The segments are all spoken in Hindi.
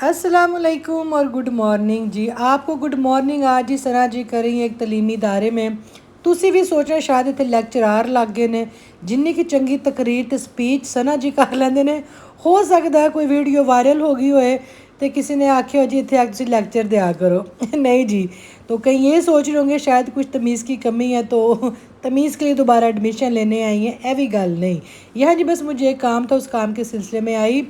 अस्सलामुअलैकुम और गुड मॉर्निंग जी। आपको गुड मॉर्निंग आज ही सना जी करें एक तलीमी इदारे में तुसी भी सोचना शायद इतने लैक्चरार लग गए ने जिन्नी की चंगी तकरीर ते स्पीच सना जी कर लेंदे ने। हो सकता है कोई वीडियो वायरल हो गई होए तो किसी ने आख्या हो जी इतने एक्चुअली लैक्चर दिया करो नहीं जी, तो कहीं ये सोच रहे होंगे शायद कुछ तमीज़ की कमी है तो तमीज़ के लिए दोबारा एडमिशन लेने आई हैं। ए भी गल नहीं, यहाँ जी बस मुझे एक काम था, उस काम के सिलसिले में आई।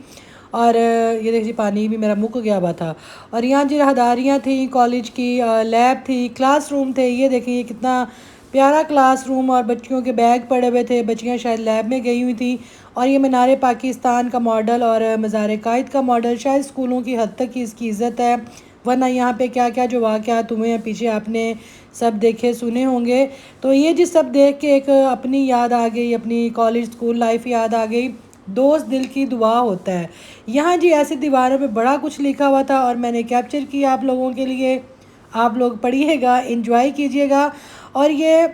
और ये देखिए पानी भी मेरा मुक गया हुआ था। और यहाँ जी रहदारियाँ थी कॉलेज की, लैब थी, क्लासरूम थे। ये देखिए कितना प्यारा क्लासरूम और बच्चियों के बैग पड़े हुए थे, बच्चियाँ शायद लैब में गई हुई थी। और ये मीनार पाकिस्तान का मॉडल और मज़ार कायद का मॉडल, शायद स्कूलों की हद तक की इसकी इज़्ज़त है, वरना यहाँ पे क्या क्या जो वाक़यात हुए हैं पीछे आपने सब देखे सुने होंगे। तो ये जी सब देख के एक अपनी याद आ गई, अपनी कॉलेज स्कूल लाइफ याद आ गई। दोस्त दिल की दुआ होता है। यहाँ जी ऐसी दीवारों पे बड़ा कुछ लिखा हुआ था और मैंने कैप्चर किया आप लोगों के लिए। आप लोग पढ़िएगा, इंजॉय कीजिएगा। और ये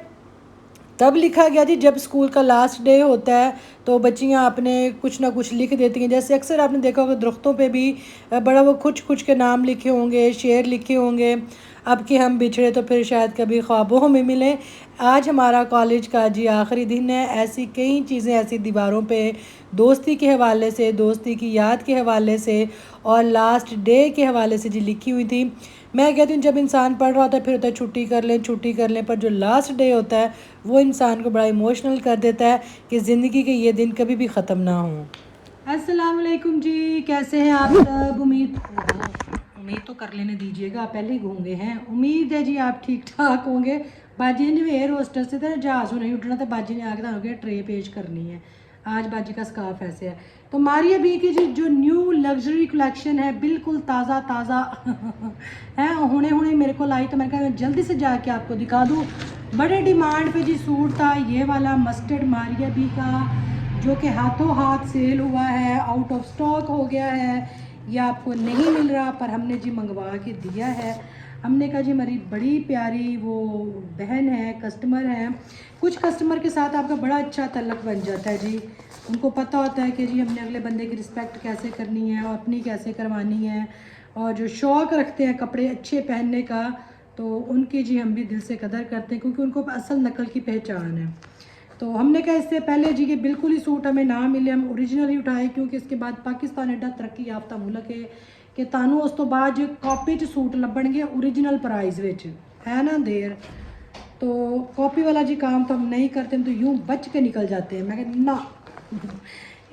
तब लिखा गया जी जब स्कूल का लास्ट डे होता है तो बच्चियाँ अपने कुछ ना कुछ लिख देती हैं। जैसे अक्सर आपने देखा होगा दरख्तों पे भी बड़ा वो कुछ कुछ के नाम लिखे होंगे, शेर लिखे होंगे, अब कि हम बिछड़े तो फिर शायद कभी ख्वाबों में मिलें। आज हमारा कॉलेज का जी आखिरी दिन है। ऐसी कई चीज़ें ऐसी दीवारों पे दोस्ती के हवाले से, दोस्ती की याद के हवाले से और लास्ट डे के हवाले से जी लिखी हुई थी। मैं कहती हूँ जब इंसान पढ़ रहा होता है फिर होता है छुट्टी कर लें छुट्टी कर लें, पर जो लास्ट डे होता है वो इंसान को बड़ा इमोशनल कर देता है कि ज़िंदगी के ये दिन कभी भी ख़त्म ना हो। अस्सलाम वालेकुम जी, कैसे हैं आप सब? उम्मीद तो कर लेने दीजिएगा, आप पहले ही घूंगे हैं। उम्मीद है जी आप ठीक ठाक होंगे। बाजी ने भी एयर होस्टल से तो जहाज़ों नहीं उठना, तो बाजी ने आगे तो ट्रे पेश करनी है। आज बाजी का स्कार्फ ऐसे है। तो मारिया बी की जी जो न्यू लग्जरी कलेक्शन है बिल्कुल ताज़ा ताज़ा है, हुने हुने मेरे को लाई, तो मैंने कहा जल्दी से जाके आपको दिखा दूँ। बड़े डिमांड पे जी सूट था ये वाला मस्टर्ड मारिया बी का, जो कि हाथों हाथ सेल हुआ है, आउट ऑफ स्टॉक हो गया है, ये आपको नहीं मिल रहा, पर हमने जी मंगवा के दिया है। हमने कहा जी हमारी बड़ी प्यारी वो बहन है, कस्टमर हैं, कुछ कस्टमर के साथ आपका बड़ा अच्छा तल्लक बन जाता है जी। उनको पता होता है कि जी हमने अगले बंदे की रिस्पेक्ट कैसे करनी है और अपनी कैसे करवानी है, और जो शौक़ रखते हैं कपड़े अच्छे पहनने का, तो उनकी जी हम भी दिल से कदर करते हैं क्योंकि उनको असल नकल की पहचान है। तो हमने कहा इससे पहले जी कि बिल्कुल ही सूट हमें ना मिले हम ओरिजिनल ही उठाए, क्योंकि इसके बाद पाकिस्तान एडा तरक्की याफ्ता मुल्क है कि तानू उस तो बाद कॉपी च सूट लभणगे ओरिजिनल प्राइस विच, है ना देर। तो कॉपी वाला जी काम तो हम नहीं करते, हम तो यूँ बच के निकल जाते हैं। मैं कहती ना,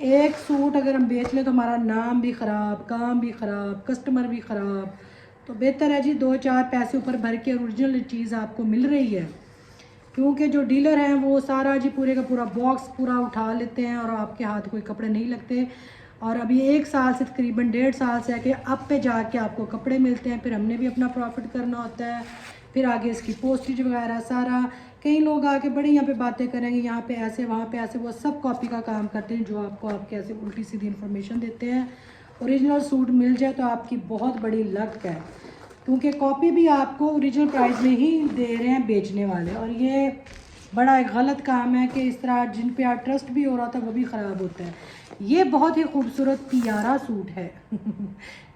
एक सूट अगर हम बेच लें तो हमारा नाम भी ख़राब, काम भी ख़राब, कस्टमर भी ख़राब। तो बेहतर है जी दो चार पैसे ऊपर भर के ओरिजिनल चीज़ आपको मिल रही है, क्योंकि जो डीलर हैं वो सारा जी पूरे का पूरा बॉक्स पूरा उठा लेते हैं और आपके हाथ कोई कपड़े नहीं लगते। और अभी 1 साल से तकरीबन 1.5 साल से है कि अब पे जाके आपको कपड़े मिलते हैं, फिर हमने भी अपना प्रॉफिट करना होता है, फिर आगे इसकी पोस्टेज वगैरह सारा। कई लोग आके बड़ी यहाँ पे बातें करेंगे, यहाँ पे ऐसे वहाँ पे ऐसे, वो सब कॉपी का काम करते हैं जो आपको आपके ऐसे उल्टी सीधी इन्फॉर्मेशन देते हैं। ओरिजिनल सूट मिल जाए तो आपकी बहुत बड़ी लक है, क्योंकि कॉपी भी आपको ओरिजिनल प्राइस में ही दे रहे हैं बेचने वाले। और ये बड़ा एक गलत काम है कि इस तरह जिन पे आप ट्रस्ट भी हो रहा था वो भी ख़राब होता है। ये बहुत ही खूबसूरत प्यारा सूट है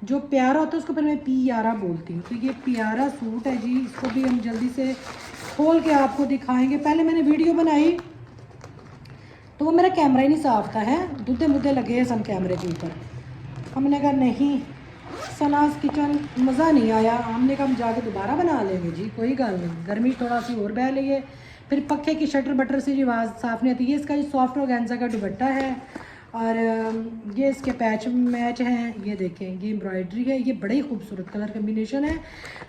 जो प्यारा होता है उसको फिर मैं प्यारा बोलती हूँ। तो ये प्यारा सूट है जी, इसको भी हम जल्दी से खोल के आपको दिखाएंगे। पहले मैंने वीडियो बनाई तो वो मेरा कैमरा ही नहीं साफ था, है दुद्धे मुद्दे लगे सन कैमरे के ऊपर। हमने कहा नहीं सनाज किचन मज़ा नहीं आया, हमने कहा हम जाके दोबारा बना लेंगे जी, कोई गल नहीं, गर्मी थोड़ा सी और बह लिए। फिर पक्के की शटर बटर से जी आवाज़ साफ़ नहीं आती। ये इसका जी सॉफ्ट ऑर्गेन्जा का दुपट्टा है और ये इसके पैच मैच हैं, ये देखें ये एम्ब्रॉयडरी है, ये बड़े ही खूबसूरत कलर कम्बिनेशन है।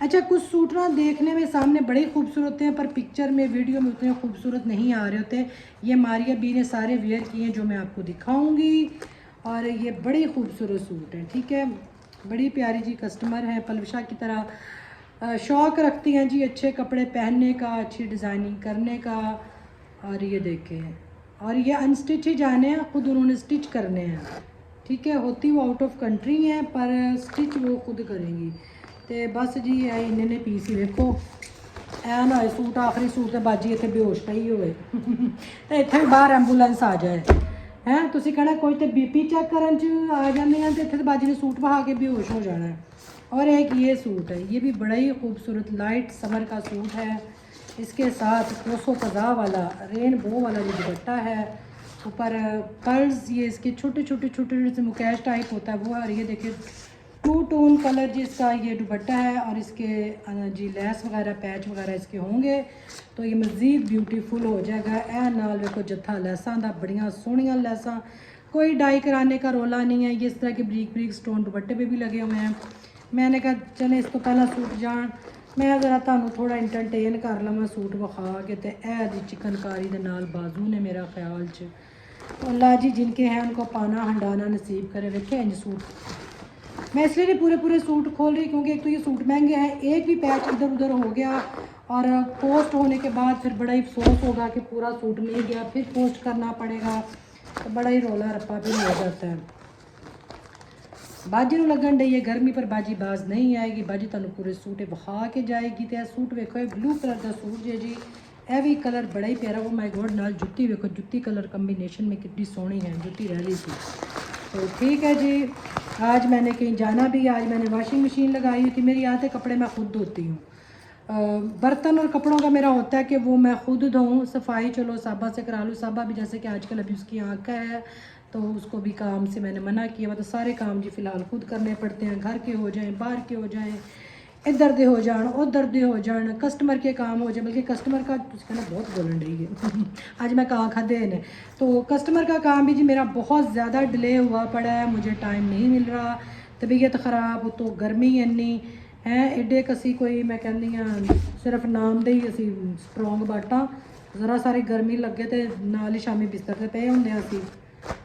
अच्छा कुछ सूट ना देखने में सामने बड़े ही खूबसूरत होते हैं पर पिक्चर में वीडियो में उतने खूबसूरत नहीं आ रहे होते। ये मारिया बी ने सारे वेयर किए हैं जो मैं आपको दिखाऊँगी, और ये बड़े खूबसूरत सूट हैं, ठीक है। बड़ी प्यारी जी कस्टमर हैं, पलवशा की तरह शौक़ रखती हैं जी अच्छे कपड़े पहनने का, अच्छी डिज़ाइनिंग करने का। और ये देखें, और ये अनस्टिच ही जाने हैं, ख़ुद उन्होंने स्टिच करने हैं, ठीक है। होती वो आउट ऑफ कंट्री हैं पर स्टिच वो खुद करेंगी। तो बस जी इन्होंने पीस ही देखो ऐ ना सूट आखिरी सूट तो बाजी इतने बेहोश पई हुए तो इतने भी बाहर एंबूलेंस आ जाए। हैं तुसी कहना कोई तो बीपी चेक करन च आ जाते हैं तो इतने तो बाजी ने सूट बहा के बेहोश हो जाना है। और एक ये सूट है, ये भी बड़ा ही खूबसूरत लाइट समर का सूट है। इसके साथ कोसो कज़ा वाला रेनबो वाला जो दुपट्टा है, ऊपर पर्ल्स ये इसके छोटे छोटे छोटे जैसे मुकेश टाइप होता है वो। और ये देखिए टू टोन कलर जिसका ये दुपट्टा है और इसके जी लैस वगैरह पैच वगैरह इसके होंगे तो ये मज़ीद ब्यूटीफुल हो जाएगा। ए नाल देखो जत्था लैसां दा, बड़ियां सोहणियां लैसां, कोई डाई कराने का रोला नहीं है। ये इस तरह के ब्रीक ब्रीक स्टोन दुपट्टे पे भी लगे हुए हैं। मैंने कहा चले इस तो पहला सूट जान मैं ज़रा तुहानू थोड़ा इंटरटेन कर लवां सूट विखा के। तो ए दी चिकनकारी दे नाल बाजू ने मेरा ख्याल च तो अल्लाह जी जिनके हैं उनको पाना हंडाना नसीब करे। देखे इंज सूट मैं इसलिए नहीं पूरे पूरे सूट खोल रही क्योंकि एक तो ये सूट महंगे हैं, एक भी पैच इधर उधर हो गया और पोस्ट होने के बाद फिर बड़ा ही अफसोस होगा कि पूरा सूट नहीं गया, फिर पोस्ट करना पड़ेगा तो बड़ा ही रौला रप्पा भी हो जाता है। बाजी लगन डई है गर्मी पर बाजी बाज नहीं आएगी, बाजी तुहानू पूरे सूट वहा के जाएगी। तो सूट वेखो ब्लू कलर का सूट जे जी, यह भी कलर बड़ा ही प्यारा। वो माय गॉड नाल जुत्ती वेखो, जुत्ती कलर कम्बीनेशन में कितनी सोहनी है, जुत्ती रह रही थी। तो ठीक है जी, आज मैंने कहीं जाना भी, आज मैंने वॉशिंग मशीन लगाई हुई थी। मेरी आधे कपड़े मैं खुद धोती हूँ। बर्तन और कपड़ों का मेरा होता है कि वो मैं खुद धोऊँ, सफाई चलो साबा से करा लूँ। साबा भी जैसे कि आजकल अभी उसकी आँख है तो उसको भी काम से मैंने मना किया। मतलब सारे काम जी फ़िलहाल खुद करने पड़ते हैं, घर के हो जाएं, बाहर के हो जाएं, इधर दे हो जान उधर दे हो जान, कस्टमर के काम हो जाए। बल्कि कस्टमर का कहना बहुत बोलन रही है आज मैं कहाँ खादे ने। तो कस्टमर का काम भी जी मेरा बहुत ज़्यादा डिले हुआ पड़ा है, मुझे टाइम नहीं मिल रहा, तबीयत ख़राब तो गर्मी इन्नी है एडे कसी कोई मैं कहनी हाँ सिर्फ नाम दे ही असी स्ट्रोंग बाटा ज़रा सारी गर्मी लगे तो नाल ही शामी बिस्तर से पे होंगे असी,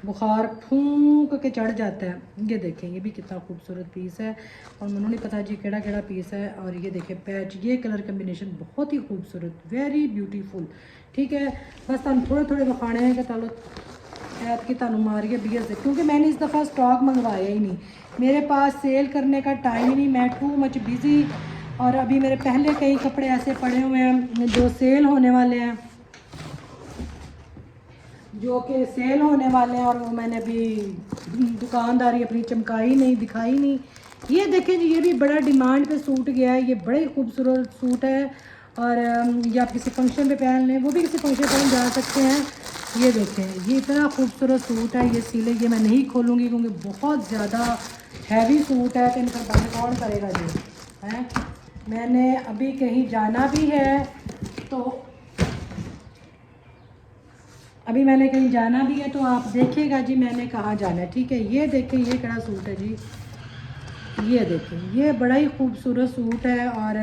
बुखार फूंक के चढ़ जाता है। ये देखें ये भी कितना खूबसूरत पीस है और मैंने नहीं पता जी केड़ा केड़ा पीस है। और ये देखें पैच, ये कलर कम्बिनेशन बहुत ही खूबसूरत, वेरी ब्यूटीफुल। ठीक है बस तुम थोड़े थोड़े बखाने हैं कि चलो ऐत की तुम मारिए बीस से, क्योंकि मैंने इस दफ़ा स्टॉक मंगवाया ही नहीं, मेरे पास सेल करने का टाइम ही नहीं, मैं टू मच बिज़ी। और अभी मेरे पहले कई कपड़े ऐसे पड़े हुए हैं जो सेल होने वाले हैं, जो कि सेल होने वाले हैं और वो मैंने अभी दुकानदारी अपनी चमकाई नहीं, दिखाई नहीं। ये देखें जी ये भी बड़ा डिमांड पे सूट गया है, ये बड़ा ही खूबसूरत सूट है और ये आप किसी फंक्शन पे पहन लें, वो भी किसी फंक्शन पे जा सकते हैं। ये देखें ये इतना खूबसूरत सूट है, ये सिले ये मैं नहीं खोलूँगी क्योंकि बहुत ज़्यादा हैवी सूट है तो इनका बंद कौन करेगा जी है। मैंने अभी कहीं जाना भी है तो अभी मैंने कहीं जाना भी है तो आप देखिएगा जी मैंने कहाँ जाना है। ठीक है ये देखें ये कड़ा सूट है जी, ये देखें ये बड़ा ही खूबसूरत सूट है और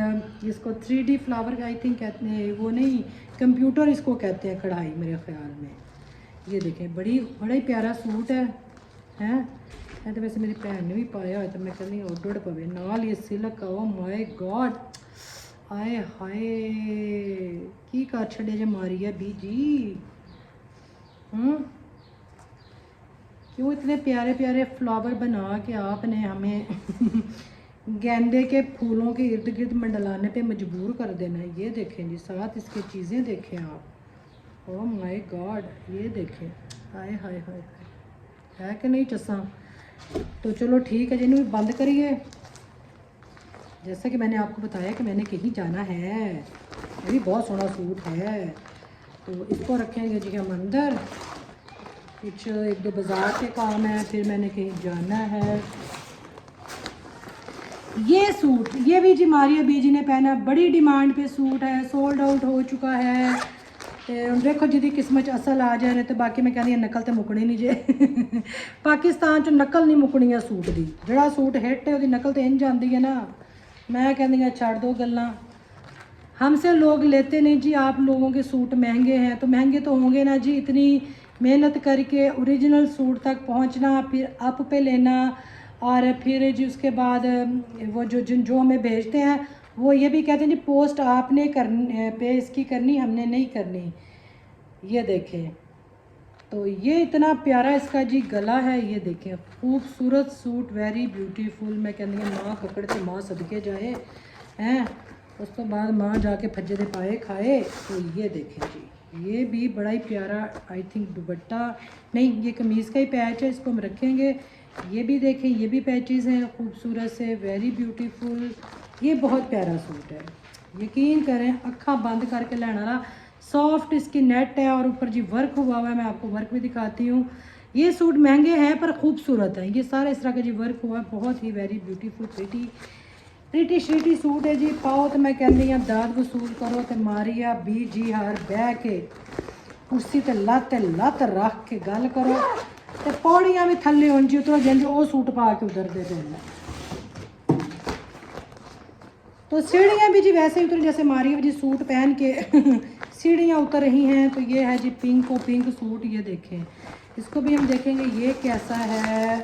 इसको 3D फ्लावर आई थिंक कहते हैं, वो नहीं कंप्यूटर इसको कहते हैं कढ़ाई मेरे ख्याल में। ये देखें बड़ा ही प्यारा सूट है हैं तो वैसे मेरी भैन ने भी पाया हो तो मैं कहनी उड़ पवे नाल ये सिल्क। ओ माय गॉड आए हाय की कर छड़े जे मारी है बी जी। क्यों इतने प्यारे प्यारे फ्लावर बना के आपने हमें गेंदे के फूलों के इर्द गिर्द मंडलाने पे मजबूर कर देना है। ये देखें जी साथ इसके चीज़ें देखें आप। ओह माय गॉड ये देखें हाय हाय हाय है कि नहीं चसा। तो चलो ठीक है जी इन्हें बंद करिए। जैसा कि मैंने आपको बताया कि मैंने कहीं जाना है, ये भी बहुत सोहना सूट है तो इसको रखेंगे जी हम अंदर। कुछ एक दो बाज़ार के काम है, फिर मैंने कहीं जाना है। ये सूट ये भी जी मारिया बीजी ने पहना, बड़ी डिमांड पे सूट है, सोल्ड आउट हो चुका है। देखो जी किस्मत असल आ जाए तो बाकी मैं कहनी नकल तो मुकनी नहीं जे पाकिस्तान च नकल नहीं मुकनी है सूट की, जोड़ा सूट हिट है उसकी नकल तो इंज आती है ना। मैं कहनी छड़ दो गल्लां, हमसे लोग लेते नहीं जी। आप लोगों के सूट महंगे हैं तो महंगे तो होंगे ना जी, इतनी मेहनत करके ओरिजिनल सूट तक पहुंचना, फिर अप पे लेना और फिर जी उसके बाद वो जो हमें भेजते हैं वो ये भी कहते हैं जी पोस्ट आपने करनी पे इसकी करनी, हमने नहीं करनी। ये देखें तो ये इतना प्यारा इसका जी गला है, ये देखें खूबसूरत सूट वेरी ब्यूटीफुल। मैं कहती हूँ माँ पकड़ के माँ सदके जाए हैं, उस तो बाद माँ जाके फज्जे दे पाए खाए। तो ये देखें जी ये भी बड़ा ही प्यारा आई थिंक दुपट्टा नहीं, ये कमीज़ का ही पैच है, इसको हम रखेंगे। ये भी देखें, ये भी पैचेस हैं खूबसूरत से, वेरी ब्यूटीफुल। ये बहुत प्यारा सूट है, यकीन करें अक्खा बंद करके लेना ना। सॉफ्ट इसकी नेट है और ऊपर जी वर्क हुआ हुआ है, मैं आपको वर्क भी दिखाती हूँ। ये सूट महंगे हैं पर खूबसूरत हैं, ये सारा इस तरह का जी वर्क हुआ है, बहुत ही वेरी ब्यूटीफुल प्रीटी श्रीटी सूट है जी। पाओ तो मैं कहनी हाँ दाद वसूल करो तो मारिया बी जी हार बह के कुर्सी ते लत रख के गल करो तो पौड़ियाँ भी थले होन जी उतरो जिंज वो सूट पा के उतरते थे। तो सीढ़ियाँ भी जी वैसे ही उतर जैसे मारिया जी सूट पहन के सीढ़ियाँ उतर रही हैं। तो ये है जी पिंक और पिंक सूट, ये देखें, इसको भी हम देखेंगे ये कैसा है,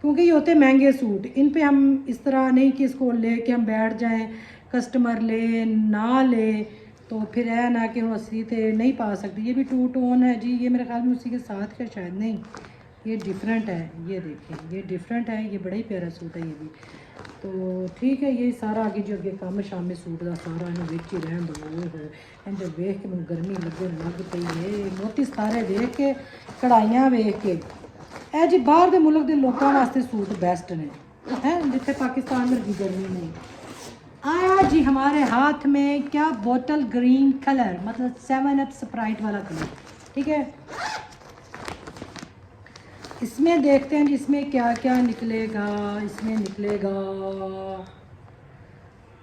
क्योंकि ये होते महंगे सूट, इन पे हम इस तरह नहीं कि इसको ले के हम बैठ जाएं, कस्टमर ले ना ले तो फिर है ना कि हम अस्सी थे नहीं पा सकते। ये भी टू टोन है जी, ये मेरे ख्याल में उसी के साथ का शायद नहीं, ये डिफरेंट है, ये देखें ये डिफरेंट है, ये बड़ा ही प्यारा सूट है ये भी। तो ठीक है, ये सारा आगे जो अगे कम शाम सूट का सारा इन बिच ही रहन दो। जो वेख के मैं गर्मी लग पई है, मोती सितारे वेख के कढ़ाइयाँ वेख के ए जी बाहर के मुल्क के लोगों वास्ते सूट बेस्ट ने हैं, जिथे पाकिस्तान में गर्मी नहीं। आया जी हमारे हाथ में क्या, बोतल ग्रीन कलर, मतलब 7 अप स्प्राइट वाला कलर, ठीक है। इसमें देखते हैं जिसमें क्या क्या निकलेगा, इसमें निकलेगा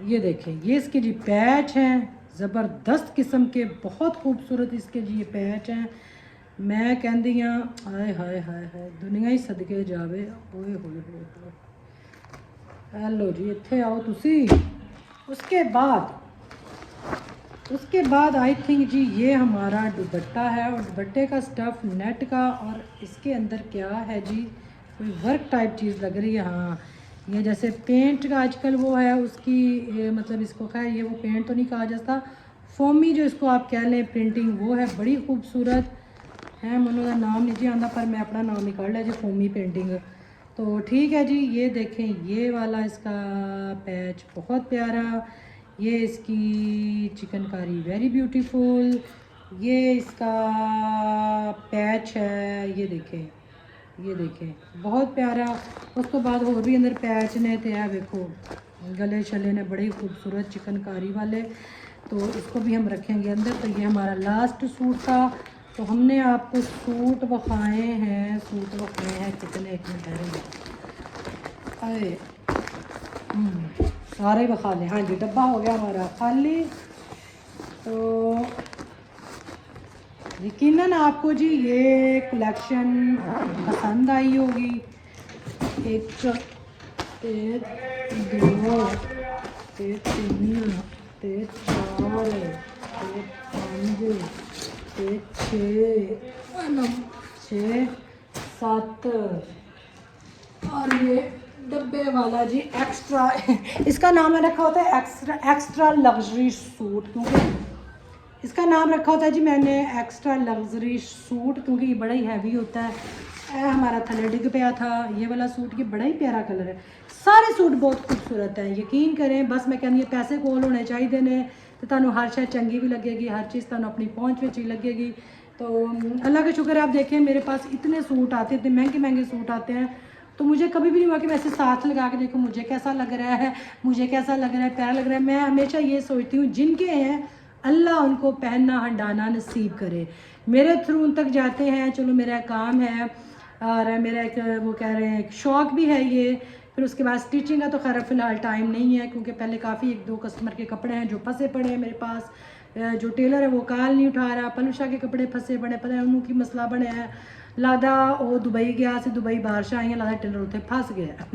ये देखें, ये इसके जी पैच हैं ज़बरदस्त किस्म के, बहुत खूबसूरत इसके जी ये पैच हैं। मैं कहती हाँ हाय हाय हाय हाय दुनिया ही सदके जावे, ओए होए होए। हेलो जी इत्थे आओ तुसी। उसके बाद आई थिंक जी ये हमारा दुपट्टा है, और दुपट्टे का स्टफ़ नेट का, और इसके अंदर क्या है जी, कोई वर्क टाइप चीज़ लग रही है। हाँ ये जैसे पेंट का आजकल वो है उसकी मतलब इसको खैर ये वो पेंट तो नहीं कहा जाता, फोमी जो इसको आप कह लें प्रिंटिंग, वो है बड़ी खूबसूरत है। मैंने का नाम नहीं जी आंदा पर मैं अपना नाम निकाल लिया जी, फोमी पेंटिंग। तो ठीक है जी, ये देखें ये वाला इसका पैच बहुत प्यारा, ये इसकी चिकनकारी वेरी ब्यूटीफुल, ये इसका पैच है, ये देखें बहुत प्यारा। उसके बाद और भी अंदर पैच ने तो है देखो, गले शले ने बड़े खूबसूरत चिकनकारी वाले, तो इसको भी हम रखेंगे अंदर। तो ये हमारा लास्ट सूट था, तो हमने आपको सूट बखाए हैं कितने, एक मिनट ठहरेंगे, अरे सारे बखा लें। हाँ जी डब्बा हो गया हमारा खाली। तो यकीनन आपको जी ये कलेक्शन पसंद आई होगी। एक ते दो ते तीन ते चार ते पाँच ते छः 7, और ये डब्बे वाला जी एक्स्ट्रा इसका नाम रखा होता है एक्स्ट्रा लग्जरी सूट, क्योंकि इसका नाम रखा होता है जी मैंने एक्स्ट्रा लग्जरी सूट, क्योंकि ये बड़ा ही हैवी होता है। हमारा थले डिग पिया था ये वाला सूट, ये बड़ा ही प्यारा कलर है। सारे सूट बहुत खूबसूरत हैं, यकीन करें। बस मैं कहनी पैसे कोल होने चाहिए ने तो तुहानू हर शायद चंगी भी लगेगी, हर चीज़ तुहानू अपनी पहुँच में ही लगेगी। तो अल्लाह का शुक्र है, आप देखें मेरे पास इतने सूट आते हैं, इतने महंगे महंगे सूट आते हैं, तो मुझे कभी भी नहीं हुआ कि मैं ऐसे साथ लगा के देखूँ मुझे कैसा लग रहा है, मुझे कैसा लग रहा है, प्यारा लग रहा है। मैं हमेशा ये सोचती हूँ जिनके हैं अल्लाह उनको पहनना हंडाना नसीब करे। मेरे थ्रू उन तक जाते हैं, चलो मेरा काम है और मेरा एक वो कह रहे हैं एक शौक़ भी है ये। फिर उसके बाद स्टिचिंग का तो खैर फ़िलहाल टाइम नहीं है, क्योंकि पहले काफ़ी 1-2 कस्टमर के कपड़े हैं जो फंसे पड़े हैं मेरे पास। जो टेलर है वो कॉल नहीं उठा रहा, पलूशा के कपड़े फंसे पड़े, पता है उनकी मसला बने है। लादा वो दुबई गया से, दुबई बारिश आई है, लादा टेलर उत्थे फस गया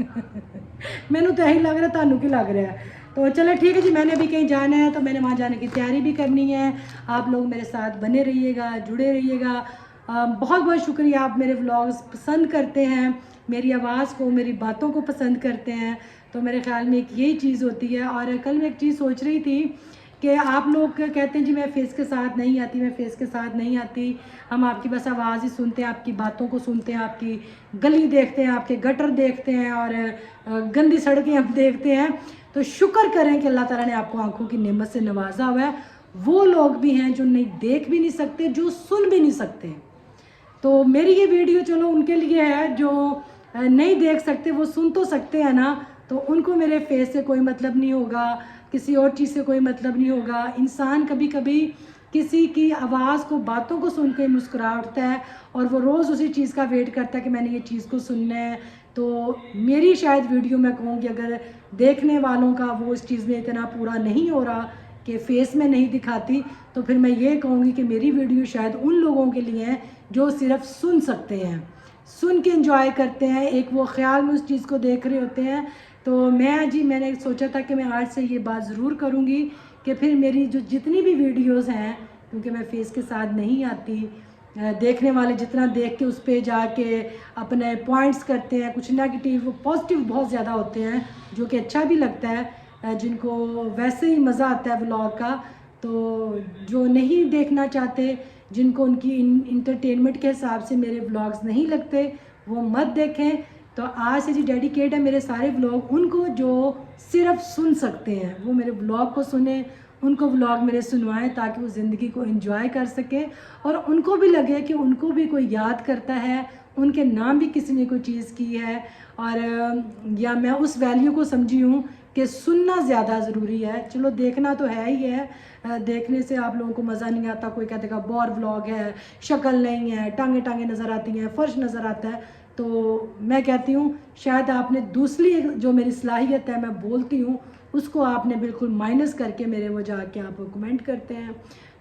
मैनू तो यही लग रहा है, थानू की लग रहा है। तो चलो ठीक है जी, मैंने अभी कहीं जाना है तो मैंने वहाँ जाने की तैयारी भी करनी है। आप लोग मेरे साथ बने रहिएगा, जुड़े रहिएगा। बहुत बहुत शुक्रिया, आप मेरे व्लॉग्स पसंद करते हैं, मेरी आवाज़ को, मेरी बातों को पसंद करते हैं। तो मेरे ख्याल में एक यही चीज़ होती है। और कल मैं एक चीज़ सोच रही थी कि आप लोग कहते हैं जी मैं फेस के साथ नहीं आती, मैं फेस के साथ नहीं आती, हम आपकी बस आवाज़ ही सुनते हैं, आपकी बातों को सुनते हैं, आपकी गली देखते हैं, आपके गटर देखते हैं और गंदी सड़कें हम देखते हैं। तो शुक्र करें कि अल्लाह ताला ने आपको आंखों की नेमत से नवाजा हुआ है, वो लोग भी हैं जो नहीं देख भी नहीं सकते, जो सुन भी नहीं सकते। तो मेरी ये वीडियो चलो उनके लिए है जो नहीं देख सकते, वो सुन तो सकते हैं ना, तो उनको मेरे फेस से कोई मतलब नहीं होगा, किसी और चीज़ से कोई मतलब नहीं होगा। इंसान कभी कभी किसी की आवाज़ को, बातों को सुन के मुस्कुरा उठता है और वो रोज़ उसी चीज़ का वेट करता है कि मैंने ये चीज़ को सुनना है। तो मेरी शायद वीडियो मैं कहूँगी अगर देखने वालों का वो इस चीज़ में इतना पूरा नहीं हो रहा कि फेस में नहीं दिखाती, तो फिर मैं ये कहूँगी कि मेरी वीडियो शायद उन लोगों के लिए है जो सिर्फ सुन सकते हैं, सुन के एंजॉय करते हैं, एक वो ख्याल में उस चीज़ को देख रहे होते हैं। तो मैंने सोचा था कि मैं आज से ये बात ज़रूर करूँगी कि फिर मेरी जो जितनी भी वीडियोस हैं, क्योंकि मैं फेस के साथ नहीं आती, देखने वाले जितना देख के उस पर जाके अपने पॉइंट्स करते हैं, कुछ नेगेटिव पॉजिटिव बहुत ज़्यादा होते हैं जो कि अच्छा भी लगता है, जिनको वैसे ही मज़ा आता है व्लॉग का। तो जो नहीं देखना चाहते, जिनको उनकी इंटरटेनमेंट के हिसाब से मेरे व्लॉग्स नहीं लगते, वो मत देखें। तो आज से जी डेडिकेट है मेरे सारे व्लॉग उनको जो सिर्फ सुन सकते हैं, वो मेरे व्लॉग को सुने, उनको व्लॉग मेरे सुनवाएं ताकि वो ज़िंदगी को एंजॉय कर सके और उनको भी लगे कि उनको भी कोई याद करता है, उनके नाम भी किसी ने कोई चीज़ की है। और या मैं उस वैल्यू को समझी हूँ कि सुनना ज़्यादा ज़रूरी है। चलो देखना तो है ही है, देखने से आप लोगों को मज़ा नहीं आता, कोई कहते हैं बोर व्लॉग है, शक्ल नहीं है, टांगे टांगे नज़र आती हैं, फ़र्श नज़र आता है। तो मैं कहती हूँ शायद आपने दूसरी जो मेरी सलाहियत है मैं बोलती हूँ उसको आपने बिल्कुल माइनस करके मेरे वो जाके आप कमेंट करते हैं।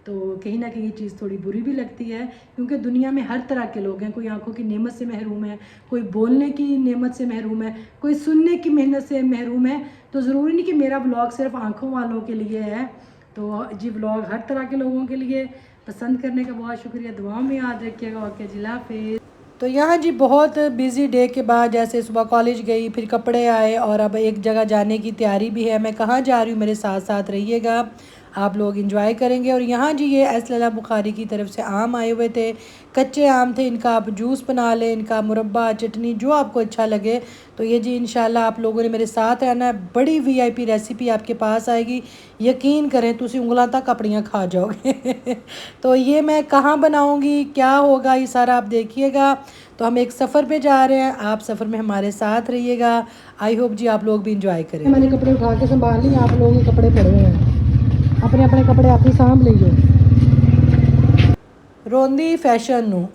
तो कहीं ना कहीं ये चीज़ थोड़ी बुरी भी लगती है, क्योंकि दुनिया में हर तरह के लोग हैं, कोई आंखों की नेमत से महरूम है, कोई बोलने की नेमत से महरूम है, कोई सुनने की मेहनत से महरूम है। तो ज़रूरी नहीं कि मेरा व्लॉग सिर्फ आंखों वालों के लिए है। तो जी व्लॉग हर तरह के लोगों के लिए। पसंद करने का बहुत शुक्रिया, दुआओं में याद रखिएगा। ओके जी, अल्लाह हाफिज़। तो यहाँ जी बहुत बिज़ी डे के बाद जैसे सुबह कॉलेज गई, फिर कपड़े आए और अब एक जगह जाने की तैयारी भी है। मैं कहाँ जा रही हूँ, मेरे साथ साथ रहिएगा, आप लोग इंजॉय करेंगे। और यहाँ जी ये एस लला बुखारी की तरफ से आम आए हुए थे, कच्चे आम थे, इनका आप जूस बना लें, इनका मुरब्बा, चटनी, जो आपको अच्छा लगे। तो ये जी इंशाल्लाह आप लोगों ने मेरे साथ रहना है, बड़ी वीआईपी रेसिपी आपके पास आएगी, यकीन करें तुसी उंगलां तक अपनियां खा जाओगे। तो ये मैं कहाँ बनाऊँगी, क्या होगा, ये सारा आप देखिएगा। तो हम एक सफ़र पे जा रहे हैं, आप सफ़र में हमारे साथ रहिएगा। आई होप जी आप लोग भी इंजॉय करें। मैंने कपड़े उठा के संभाल ली, आप लोगों के कपड़े पड़े हुए हैं, अपने अपने कपड़े आप ही साँभ लीजिए। रोंदी फैशन नू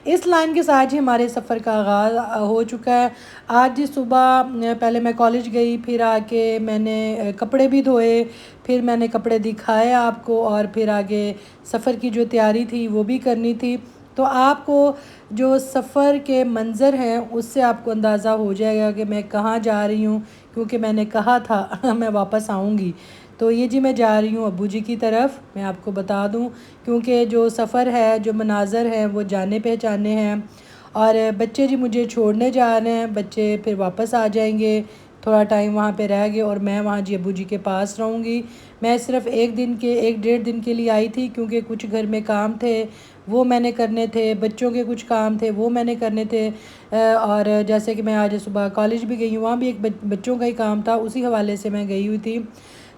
इस लाइन के साथ ही हमारे सफ़र का आगाज़ हो चुका है। आज जी सुबह पहले मैं कॉलेज गई, फिर आके मैंने कपड़े भी धोए, फिर मैंने कपड़े दिखाए आपको, और फिर आगे सफ़र की जो तैयारी थी वो भी करनी थी। तो आपको जो सफ़र के मंज़र हैं उससे आपको अंदाज़ा हो जाएगा कि मैं कहाँ जा रही हूँ, क्योंकि मैंने कहा था मैं वापस आऊँगी। तो ये जी मैं जा रही हूँ अब्बू जी की तरफ, मैं आपको बता दूँ, क्योंकि जो सफ़र है, जो मनाज़र हैं वो जाने पहचाने हैं। और बच्चे जी मुझे छोड़ने जा रहे हैं, बच्चे फिर वापस आ जाएंगे, थोड़ा टाइम वहाँ पे रह गए और मैं वहाँ जी अब्बू जी के पास रहूँगी। मैं सिर्फ़ एक डेढ़ दिन के लिए आई थी, क्योंकि कुछ घर में काम थे वो मैंने करने थे, बच्चों के कुछ काम थे वो मैंने करने थे। और जैसे कि मैं आज सुबह कॉलेज भी गई हूँ, वहाँ भी एक बच्चों का ही काम था, उसी हवाले से मैं गई हुई थी।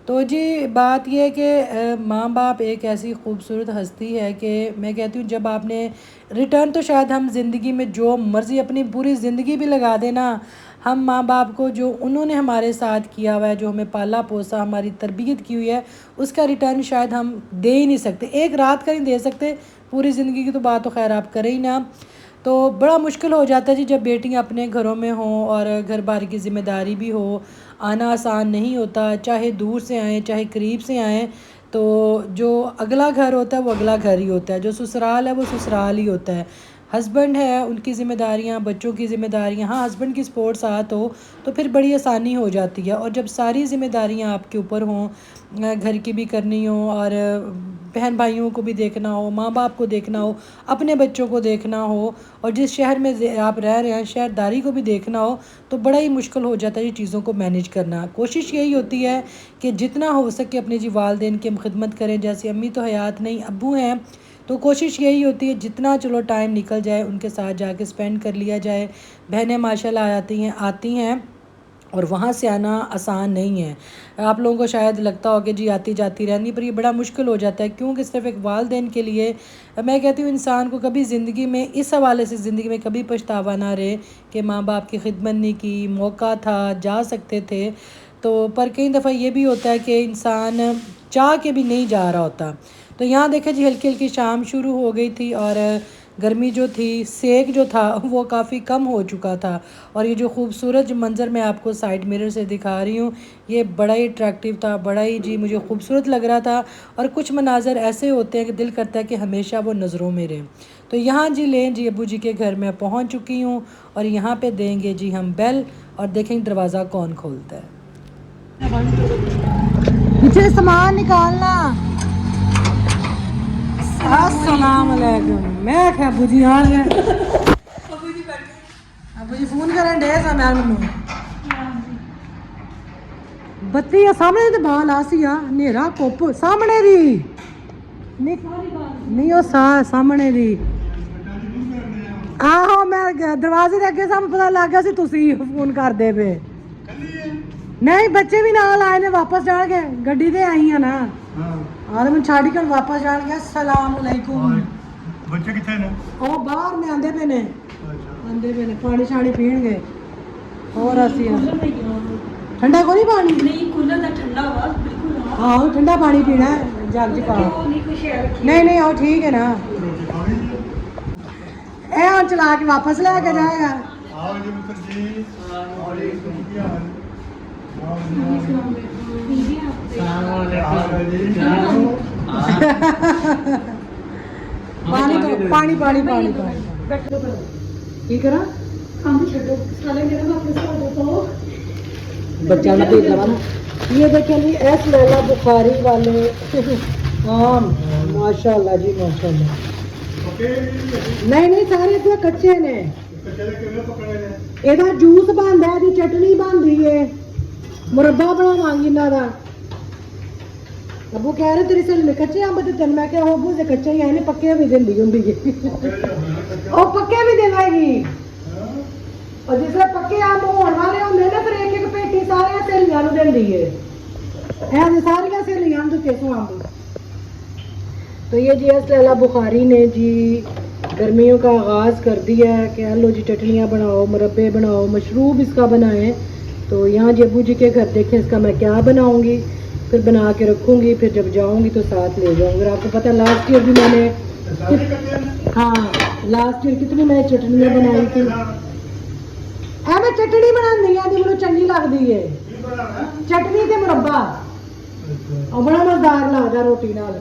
तो जी बात यह है कि माँ बाप एक ऐसी ख़ूबसूरत हस्ती है कि मैं कहती हूँ जब आपने रिटर्न, तो शायद हम ज़िंदगी में जो मर्ज़ी अपनी पूरी ज़िंदगी भी लगा देना, हम माँ बाप को जो उन्होंने हमारे साथ किया हुआ है, जो हमें पाला पोसा, हमारी तरबियत की हुई है, उसका रिटर्न शायद हम दे ही नहीं सकते, एक रात का नहीं दे सकते, पूरी ज़िंदगी की तो बात तो खैर आप करें ही ना। तो बड़ा मुश्किल हो जाता है जी जब बेटियां अपने घरों में हों और घर बार की ज़िम्मेदारी भी हो। आना आसान नहीं होता, चाहे दूर से आएँ चाहे करीब से आएँ। तो जो अगला घर होता है वो अगला घर ही होता है, जो ससुराल है वो ससुराल ही होता है। हस्बैंड है, उनकी ज़िम्मेदारियाँ, बच्चों की ज़िम्मेदारियाँ, हाँ हस्बैंड की सपोर्ट साथ हो तो फिर बड़ी आसानी हो जाती है। और जब सारी ज़िम्मेदारियाँ आपके ऊपर हों, घर की भी करनी हो और बहन भाइयों को भी देखना हो, माँ बाप को देखना हो, अपने बच्चों को देखना हो, और जिस शहर में आप रह रहे हैं शहरदारी को भी देखना हो, तो बड़ा ही मुश्किल हो जाता है ये चीज़ों को मैनेज करना। कोशिश यही होती है कि जितना हो सके अपने जी वालदेन की हम खिदमत करें। जैसे अम्मी तो हयात नहीं, अब्बू हैं, तो कोशिश यही होती है जितना चलो टाइम निकल जाए उनके साथ जाके स्पेंड कर लिया जाए। बहनें माशाल्लाह आती हैं और वहाँ से आना आसान नहीं है। आप लोगों को शायद लगता हो कि जी आती जाती रहनी, पर ये बड़ा मुश्किल हो जाता है, क्योंकि सिर्फ एक वालदेन के लिए मैं कहती हूँ इंसान को कभी ज़िंदगी में इस हवाले से ज़िंदगी में कभी पछतावा ना रहे कि माँ बाप की खिदमत नहीं की, मौका था, जा सकते थे। तो पर कई दफ़ा ये भी होता है कि इंसान चाह के भी नहीं जा रहा होता। तो यहाँ देखें जी हल्की हल्की शाम शुरू हो गई थी और गर्मी जो थी, सेक जो था वो काफ़ी कम हो चुका था। और ये जो खूबसूरत मंज़र मैं आपको साइड मिरर से दिखा रही हूँ, ये बड़ा ही अट्रैक्टिव था, बड़ा ही जी मुझे खूबसूरत लग रहा था। और कुछ मनाज़र ऐसे होते हैं कि दिल करता है कि हमेशा वो नज़रों में रहें। तो यहाँ जी लें जी अब्बू जी के घर में पहुँच चुकी हूँ और यहाँ पे देंगे जी हम बेल और देखेंगे दरवाज़ा कौन खोलता है। पीछे सामान निकालना। अस्सलाम वालेकुम। मैं क्या अब्बू जी आ गए। अब्बू जी फोन करन डे सा मैनू बत्ती आ सामने ते बाल आसी आ नेरा कुप सामने दी नहीं ओ सामने दी आहो मैं दरवाजे दे अगे सामने पता लग गया सी तुसी फोन करदे पे नहीं बच्चे भी नाल आए ने वापस जाणगे गड्डी ते आई आ ना हां मैं छाड़ी कर वापस जाणगे अस्सलाम वालेकुम बच्चे कितने ने ओ बाहर में आंदे पे ने पानी शानी पीणगे और असी ठंडा को नहीं पानी नहीं कूलर दा ठंडा हुआ बिल्कुल हाँ ठंडा पानी पीना है जग च पा नहीं कुछ है रखी नहीं वो ठीक है ना रोटी खा ली ए हम चला के वापस लेके जाएगा आओ जी मित्र जी और एक क्या हाल पानी तो पानी पानी पानी पानी बैठो करो की करा काम छोड़ो साले मेरे वापस कर दो तो बच्चा ने देख लगा ना ये देखें जी एस लैला बुखारी वाले हाँ माशाल्लाह जी माशाल्लाह नहीं सारे तो कच्चे ने ਇਹਦਾ ਜੂਸ ਬਣਦਾ ਇਹਦੀ ਚਟਨੀ ਬਣਦੀ ਏ ਮੁਰੱਬਾ ਬਣਾਵਾਂਗੀ ਇਹਨਾਂ ਦਾ ਅੱਬੂ ਕਹਿ ਰਹੇ ਤੇਰੀ ਸਹੇਲੀ ਨੇ ਕੱਚੇ ਅੰਬ ਤੇ ਤੈਨੂੰ ਮੈਂ ਕਿਹਾ ਉਹ ਬੂ ਦੇ ਕੱਚੇ ਹੀ ਆਏ ਨੇ ਪੱਕੇ ਵੀ ਦਿੰਦੀ ਹੁੰਦੀ ਏ ਉਹ ਪੱਕੇ ਵੀ ਦੇਵਾਂਗੀ और जिसले पक्के आम होने वाले होंगे ना फिर एक एक पेटी सारे सहेलियां ਨੂੰ ਦਿੰਦੀ ਏ ऐसे सारियां सहेलियां ਨੂੰ ਦਿੱਤੇ ਸੋ आम तो ये जी लैला बुखारी ने जी गर्मियों का आगाज़ कर दिया है कि लो जी चटनियाँ बनाओ मुरब्बे बनाओ मशरूब इसका बनाएं। तो यहाँ जी अब्बू जी के घर देखें इसका मैं क्या बनाऊँगी फिर बना के रखूँगी फिर जब जाऊँगी तो साथ ले जाऊँगी। और आपको पता लास्ट ईयर भी मैंने हाँ लास्ट ईयर कितनी मैं चटनियाँ बनाई थी मैं चटनी बनानी है मैंने चंगी लगती है चटनी ते मुरब्बा और बड़ा मज़ेदार लगता रोटी नाल।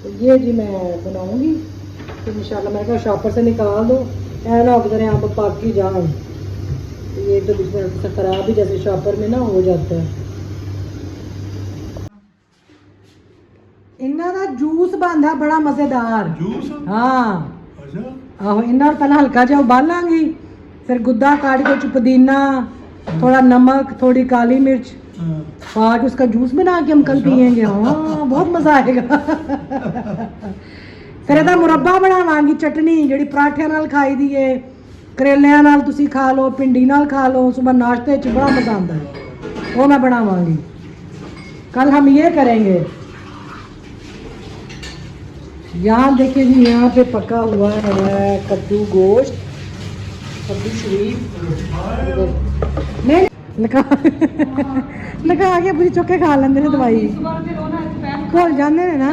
तो ये जी मैं बनाऊंगी तो इंशाल्लाह मैं कहा शॉपर से निकाल दो ऐ ना अगर अंब पक ही जाए तो ये तो बीच में खराब ही जैसे शॉपर में ना हो जाता है। इन्ना दा जूस बनता बड़ा मज़ेदार जूस हाँ अच्छा आहो इन्ना पहला हल्का जा उबालांगी फिर गुद्दा काट के पुदीना थोड़ा नमक थोड़ी काली मिर्च पा के उसका जूस बना के हम कल पियेंगे। हाँ बहुत मज़ा आएगा फिर ਇਹਦਾ ਮੁਰੱਬਾ ਬਣਾਵਾਂਗੀ चटनी ਜਿਹੜੀ ਪਰਾਠਿਆਂ ਨਾਲ ਖਾਈ ਦੀ ਏ ਕਰੇਲਿਆਂ ਨਾਲ ਤੁਸੀਂ ਖਾ ਲਓ ਪਿੰਡੀ ਨਾਲ ਖਾ ਲਓ सुबह नाश्ते 'ਚ बड़ा मज़ा आता है वो मैं बनावांगी कल हम ये करेंगे। यहाँ देखिए जी यहाँ पे पका हुआ है कद्दू गोश्त कद्दू शरीफ नहीं लगा के पूरी चुके खा लेंगे दवाई घुल जाते हैं ना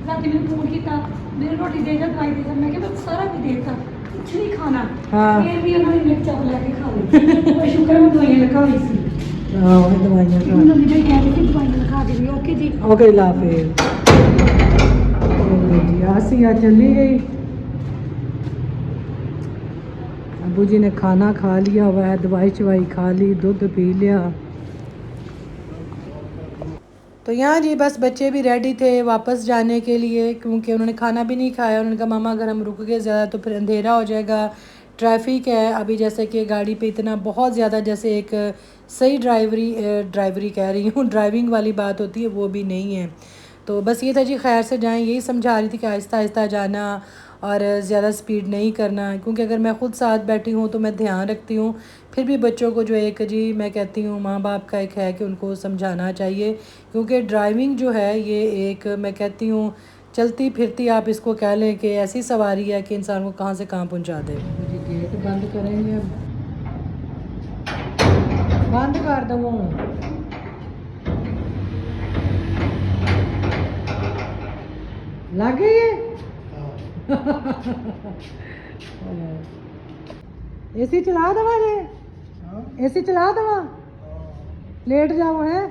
रात मैंने फोन किया मेरी रोटी दे जा दवाई दे जा मैं क्या सारा भी देता कुछ नहीं खाना हाँ फिर भी उन्होंने मेरे चावल लेके खा ली शुक्र मैं दवाइयां लगा हुई सी दवाइयाँ उन्होंने भी कह रही कि दवाइयां लगा दी ओके जी ओके लाफिज जी आसिया चली गई अबू जी ने खाना खा लिया हुआ है दवाई शवाई खा ली दूध पी लिया। तो यहाँ जी बस बच्चे भी रेडी थे वापस जाने के लिए क्योंकि उन्होंने खाना भी नहीं खाया। उन्होंने कहा मामा अगर हम रुक गए ज़्यादा तो फिर अंधेरा हो जाएगा ट्रैफिक है अभी जैसे कि गाड़ी पे इतना बहुत ज़्यादा जैसे एक सही ड्राइवरी कह रही हूँ ड्राइविंग वाली बात होती है वो भी नहीं है। तो बस ये था जी खैर से जाएं यही समझा रही थी कि आहिस्ता आहिस्ता जाना और ज़्यादा स्पीड नहीं करना, क्योंकि अगर मैं ख़ुद साथ बैठी हूँ तो मैं ध्यान रखती हूँ। फिर भी बच्चों को जो एक जी मैं कहती हूँ माँ बाप का एक है कि उनको समझाना चाहिए, क्योंकि ड्राइविंग जो है ये एक मैं कहती हूँ चलती फिरती आप इसको कह लें कि ऐसी सवारी है कि इंसान को कहाँ से कहाँ पहुँचा दे। जी गेट बंद करेंगे, बंद कर दो। लग गई है एसी चला दवा जे, एसी चला दवा, लेट जाओ है।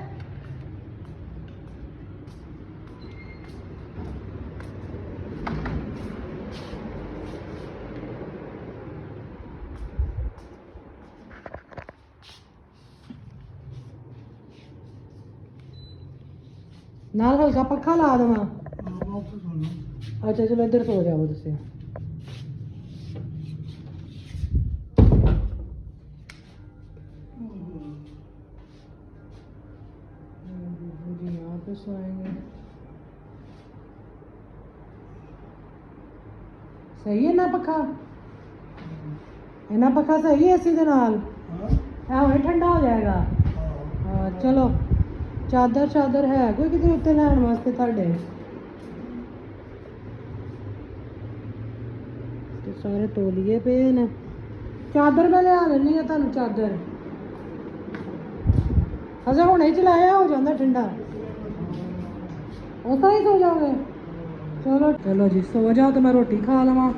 नाल हल्का पक्खा ला दवा। अच्छा चलो इधर सो जाओ तुम। जी यहाँ पे सोएंगे, सही है ना पक्खा, है ना पक्खा सही है इसी दे नाल हुणे ठंडा हो जाएगा। हाँ चलो चादर चादर है कोई कितने उत्ते लैन वास्ते ਤੁਹਾਡੇ ਤੇ ਸਾਰੇ ਤੋਲੀਏ ਪਏ ਨੇ। ਚਾਦਰ ਮੈਂ ਲਿਆ ਲੈਣੀ ਆ ਤੁਹਾਨੂੰ ਚਾਦਰ, ਅਜੇ ਹੁਣੇ ਚਲਾਇਆ ਹੋ ਜਾਂਦਾ ਠੰਡਾ, उतना ही सो जाओगे। चलो चलो जी सो जाओ तो मैं रोटी खा लवा।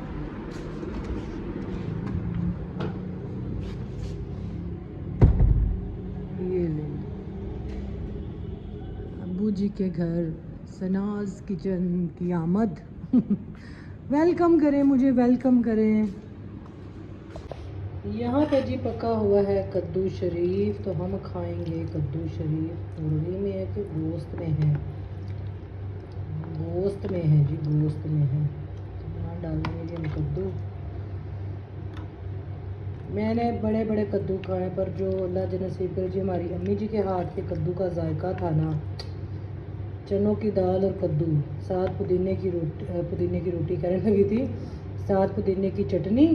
ये ले अब्बू जी के घर सनाज किचन की आमद वेलकम करें, मुझे वेलकम करें। यहाँ पे जी पका हुआ है कद्दू शरीफ, तो हम खाएंगे कद्दू शरीफ। मुर्गी में है कि गोश्त में है? गोश्त में है जी, गोश्त में है। यहाँ डालेंगे जी हम कद्दू। मैंने बड़े बड़े कद्दू खाए, पर जो अल्लाह जी नसीब करे जी हमारी अम्मी जी के हाथ के कद्दू का जायका था ना, चनों की दाल और कद्दू, साथ पुदीने की रोटी कहने लगी थी, साथ पुदीने की चटनी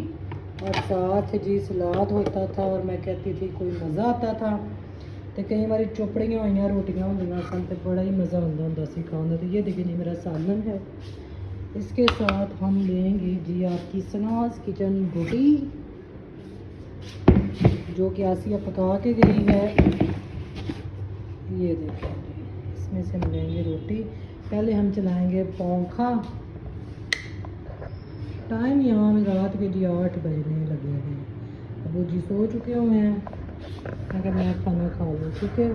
और साथ जी सलाद होता था। और मैं कहती थी कोई मज़ा आता था। तो कई बार चोपड़ियाँ हुई रोटियाँ होंगे सन, तो बड़ा ही मज़ा आता होंगे सी खाने। तो ये देखिए जी मेरा सालन है, इसके साथ हम लेंगे जी आपकी सनाज किचन रोटी, जो कि आसिया पका के गई है। ये देखिए इसमें से हम लेंगे रोटी। पहले हम चलाएंगे पंखा। टाइम यहाँ में रात के जी 8 बजने लगे हैं। अबू जी सो चुके हुए हैं, अगर मैं खाना खा लूँ, ठीक है।